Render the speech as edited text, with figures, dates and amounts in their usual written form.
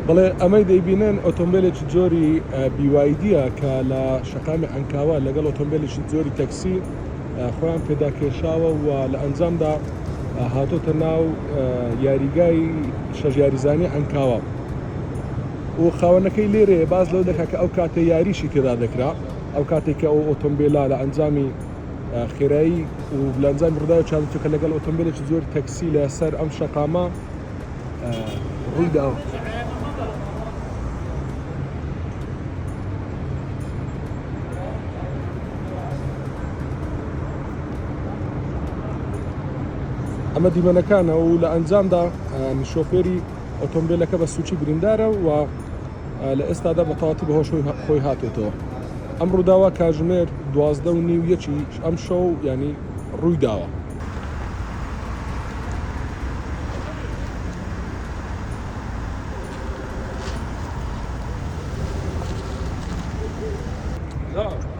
بەڵێ ئەمەی دەیبینن ئۆتۆمبیلێکی جۆری BYDە کە لە شەقامی عەنکاوە لەگەڵ ئۆتۆمبیلێکی جۆری تەکسی خۆیان پێداکێشاوە و لە ئەنجامدا هاتۆتە ناو یاریگای شەژیاریزانی عەنکاوە و خاوەنەکەی لێرێ باز لەو دەکا کە ئەو کاتێ یاریشی تێدا دەکرا ئەو کاتێک کە ئەو ئۆتۆمبیلە لە ئەنجامی خێرایی و لە ئەنجامی ڕووداوی چاوچووکە لەگەڵ ئۆتۆمبیلێکی زۆری تەکسی لە سەر ئەم شەقامە ڕوویداوە. ئەمە دیمەنەکانە و لە ئەنجامدا شۆفێری ئۆتۆمبیلەکە بە سوچی بریندارە و لە ئێستادا بە تەواتی بەهۆش خۆی هاتێتەوە. ئەم ڕووداوە کاتژمێر 12:30 ئەم شەو ینی ڕووی داوە. لا